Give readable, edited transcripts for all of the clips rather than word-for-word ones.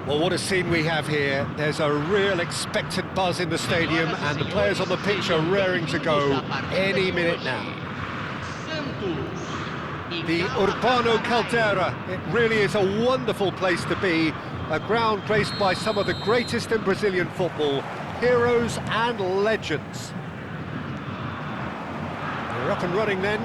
Well, what a scene we have here. There's a real expectant buzz in the stadium and the players on the pitch are raring to go any minute now. The Urbano Caldera, it really is a wonderful place to be, a ground graced by some of the greatest in Brazilian football, heroes and legends. We're up and running then.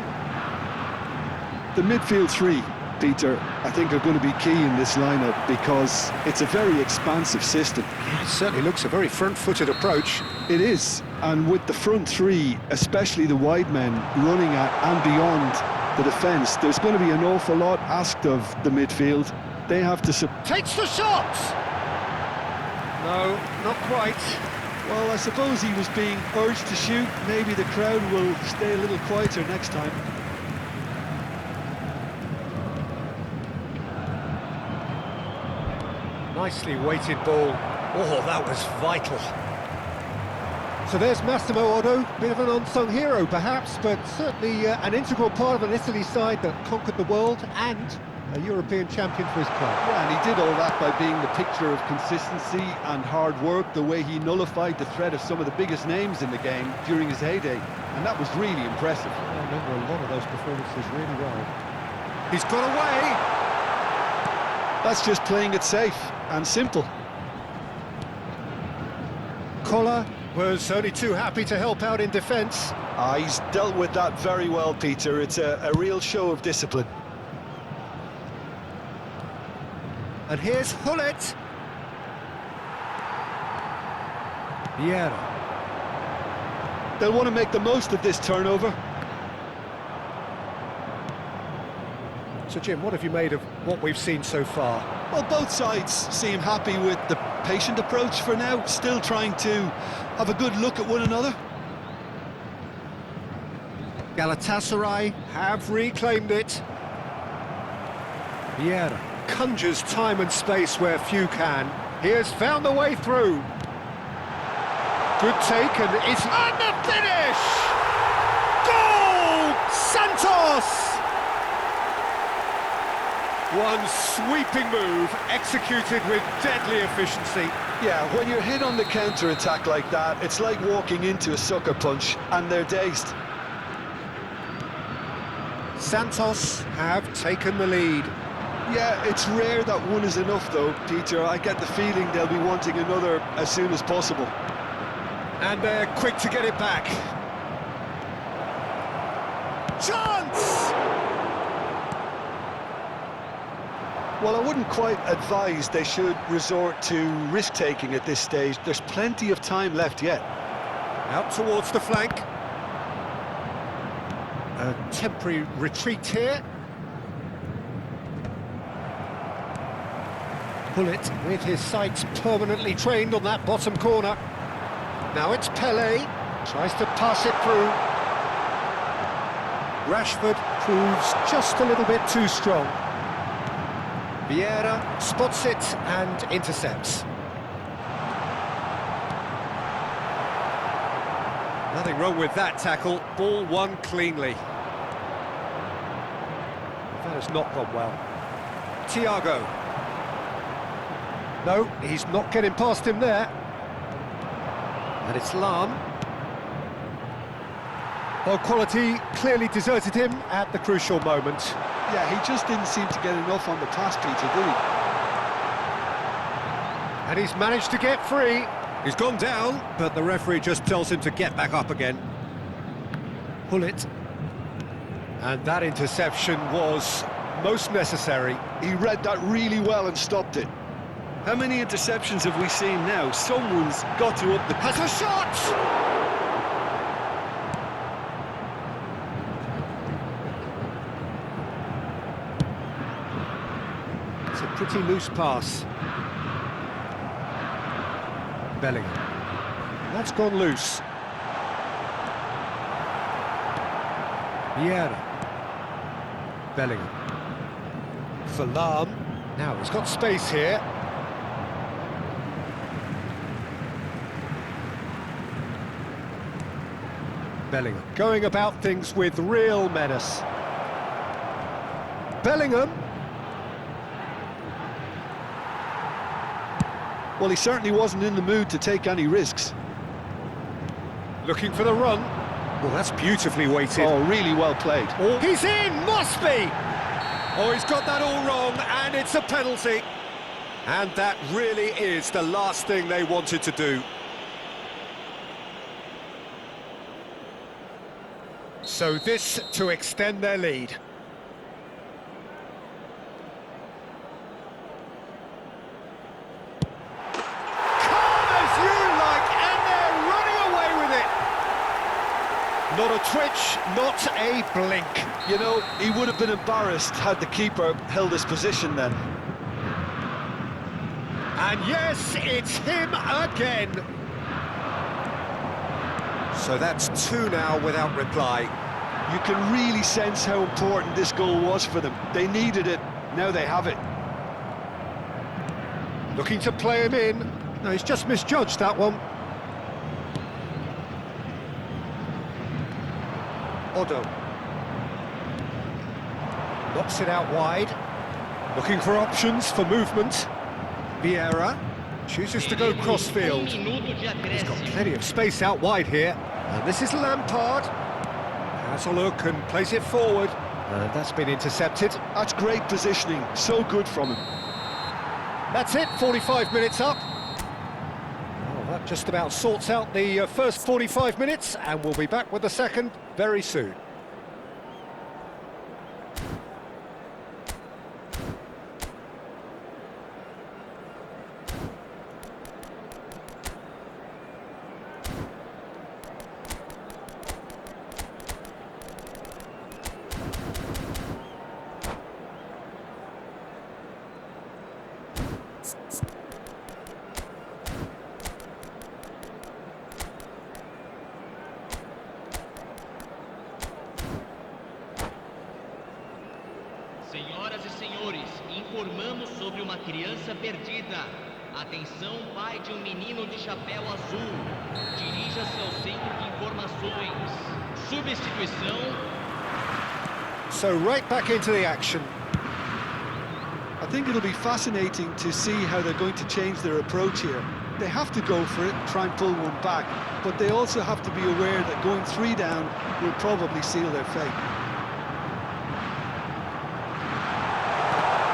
The midfield three, Peter, I think are going to be key in this lineup because it's a very expansive system. It certainly looks a very front-footed approach. It is, and with the front three, especially the wide men, running at and beyond the defence, there's going to be an awful lot asked of the midfield. They have to... Takes the shot! No, not quite. Well, I suppose he was being urged to shoot. Maybe the crowd will stay a little quieter next time. Nicely weighted ball. Oh, that was vital. So there's Massimo Otto, bit of an unsung hero perhaps, but certainly an integral part of an Italy side that conquered the world and a European champion for his club. Yeah, and he did all that by being the picture of consistency and hard work, the way he nullified the threat of some of the biggest names in the game during his heyday, and that was really impressive. I remember a lot of those performances really well. He's got away! That's just playing it safe and simple. Koller was only too happy to help out in defence. He's dealt with that very well, Peter. It's a real show of discipline. And here's Hullet. Vieira. They'll want to make the most of this turnover. So Jim, what have you made of what we've seen so far? Well, both sides seem happy with the patient approach for now, still trying to have a good look at one another. Galatasaray have reclaimed it. Vieira conjures time and space where few can. He has found the way through. Good take and it's on the finish! Goal! Santos! One sweeping move, executed with deadly efficiency. Yeah, when you're hit on the counter-attack like that, it's like walking into a sucker punch, and they're dazed. Santos have taken the lead. Yeah, it's rare that one is enough though, Peter. I get the feeling they'll be wanting another as soon as possible. And they're quick to get it back. Chance! Well, I wouldn't quite advise they should resort to risk-taking at this stage. There's plenty of time left yet. Out towards the flank. A temporary retreat here. Bullet with his sights permanently trained on that bottom corner. Now it's Pelé, tries to pass it through. Rashford proves just a little bit too strong. Vieira spots it and intercepts. Nothing wrong with that tackle, ball won cleanly. That has not gone well. Thiago. No, he's not getting past him there. And it's Lam. Well, quality clearly deserted him at the crucial moment. Yeah, he just didn't seem to get enough on the pass, Peter, did he? And he's managed to get free. He's gone down, but the referee just tells him to get back up again. Pull it. And that interception was most necessary. He read that really well and stopped it. How many interceptions have we seen now? Someone's got to up the... Has a shot! It's a pretty loose pass. Bellingham. That's gone loose. Vieira. Bellingham. For Lam. Now he's got space here. Bellingham going about things with real menace. Bellingham. Well, he certainly wasn't in the mood to take any risks. Looking for the run. Well, that's beautifully weighted. Oh, really well played. Oh, he's in! Must be! Oh, he's got that all wrong, and it's a penalty. And that really is the last thing they wanted to do. So this to extend their lead. Calm as you like, and they're running away with it. Not a twitch, not a blink. You know, he would have been embarrassed had the keeper held his position then. And yes, it's him again. So that's two now without reply. You can really sense how important this goal was for them. They needed it, now they have it. Looking to play him in. No, he's just misjudged that one. Odo. Knocks it out wide. Looking for options for movement. Vieira chooses to go crossfield. He's got plenty of space out wide here. And this is Lampard. Has a look and plays it forward. And that's been intercepted. That's great positioning, so good from him. That's it, 45 minutes up. Well, that just about sorts out the first 45 minutes, and we'll be back with the second very soon. Senhoras e senhores, informamos sobre uma criança perdida. Atenção, pai de menino de chapéu azul. Dirija-se ao centro de informações. Substituição. So right back into the action. I think it'll be fascinating to see how they're going to change their approach here. They have to go for it, try and pull one back, but they also have to be aware that going 3 down will probably seal their fate.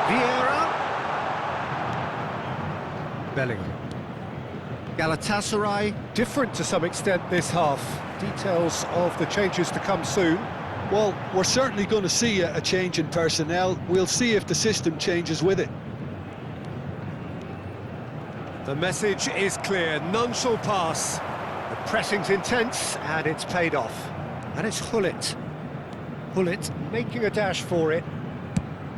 Vieira. Bellingham. Galatasaray, different to some extent this half. Details of the changes to come soon. Well, we're certainly going to see a change in personnel. We'll see if the system changes with it. The message is clear, none shall pass. The pressing's intense, and it's paid off. And it's Hullet. Hullet making a dash for it.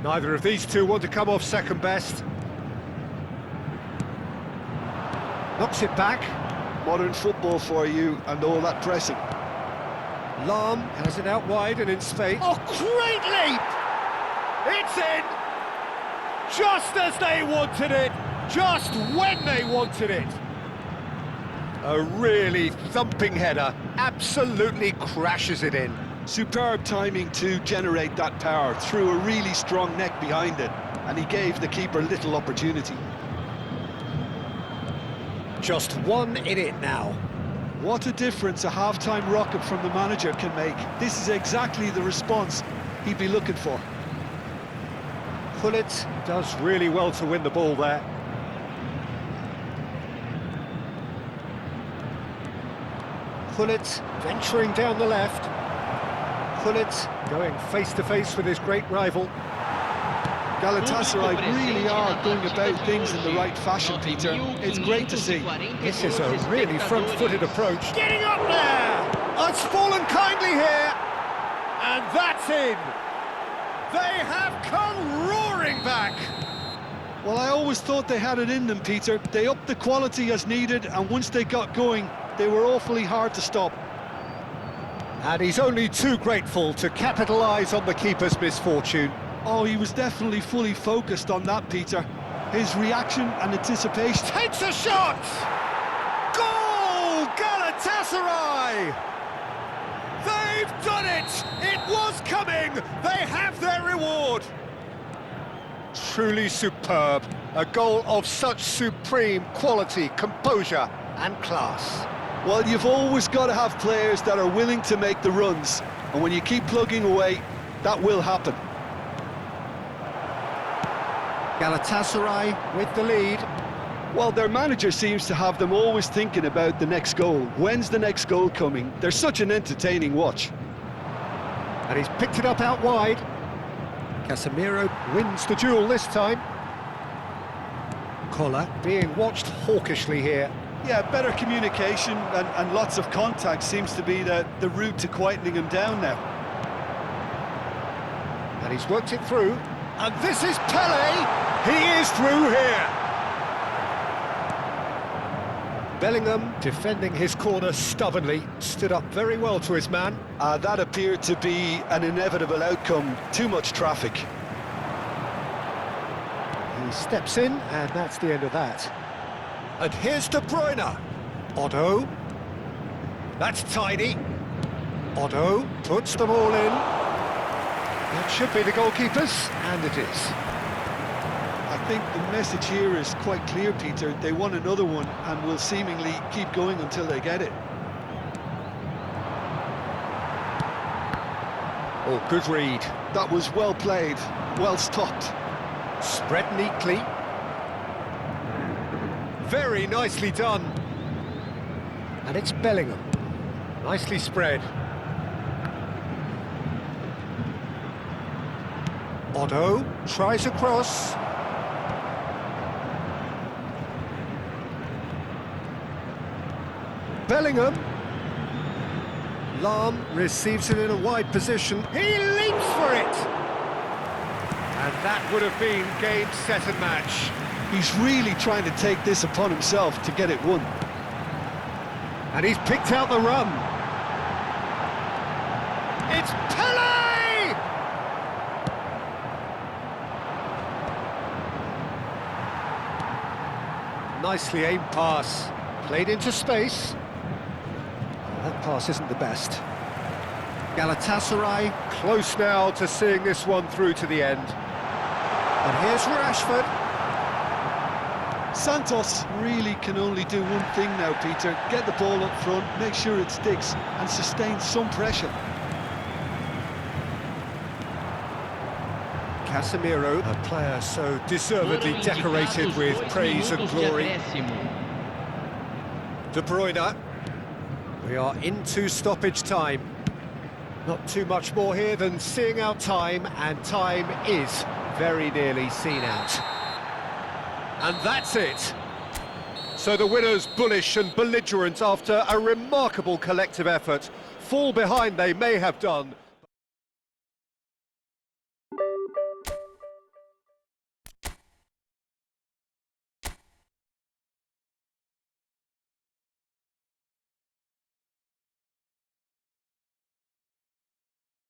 Neither of these two want to come off second best. Knocks it back. Modern football for you and all that pressing. Lahm has it out wide and in space. Oh, great leap! It's in! Just as they wanted it, just when they wanted it. A really thumping header, absolutely crashes it in. Superb timing to generate that power, threw a really strong neck behind it, and he gave the keeper little opportunity. Just one in it now. What a difference a half-time rocket from the manager can make. This is exactly the response he'd be looking for. Hullet does really well to win the ball there. Hullet venturing down the left. Hullet going face-to-face with his great rival. Galatasaray really are going about things in the right fashion, Peter. It's great to see. This is a really front-footed approach. Getting up there! Oh, it's fallen kindly here! And that's in! They have come roaring back! Well, I always thought they had it in them, Peter. They upped the quality as needed, and once they got going, they were awfully hard to stop. And he's only too grateful to capitalise on the keeper's misfortune. Oh, he was definitely fully focused on that, Peter. His reaction and anticipation... Takes a shot! Goal! Galatasaray! They've done it! It was coming! They have their reward! Truly superb. A goal of such supreme quality, composure and class. Well, you've always got to have players that are willing to make the runs. And when you keep plugging away, that will happen. Galatasaray with the lead. Well, their manager seems to have them always thinking about the next goal. When's the next goal coming? They're such an entertaining watch. And he's picked it up out wide. Casemiro wins the duel this time. Collar being watched hawkishly here. Yeah, better communication and lots of contact seems to be the route to quietening him down now. And he's worked it through. And this is Pele! He is through here! Bellingham, defending his corner stubbornly, stood up very well to his man. That appeared to be an inevitable outcome. Too much traffic. He steps in, and that's the end of that. And here's De Bruyne. Otto. That's tidy. Otto puts them all in. That should be the goalkeepers, and it is. I think the message here is quite clear, Peter. They want another one and will seemingly keep going until they get it. Oh, good read. That was well played, well stopped. Spread neatly. Very nicely done. And it's Bellingham. Nicely spread. Otto tries a cross. Bellingham. Lahm receives it in a wide position. He leaps for it! And that would have been game, set and match. He's really trying to take this upon himself to get it won. And he's picked out the run. It's Pele! Nicely aimed pass. Played into space. That pass isn't the best. Galatasaray close now to seeing this one through to the end. And here's Rashford. Santos really can only do one thing now, Peter. Get the ball up front, make sure it sticks, and sustain some pressure. Casemiro, a player so deservedly decorated with praise and glory. De Bruyne. We are into stoppage time. Not too much more here than seeing out time, and time is very nearly seen out. And that's it. So the winners bullish and belligerent after a remarkable collective effort. Fall behind they may have done,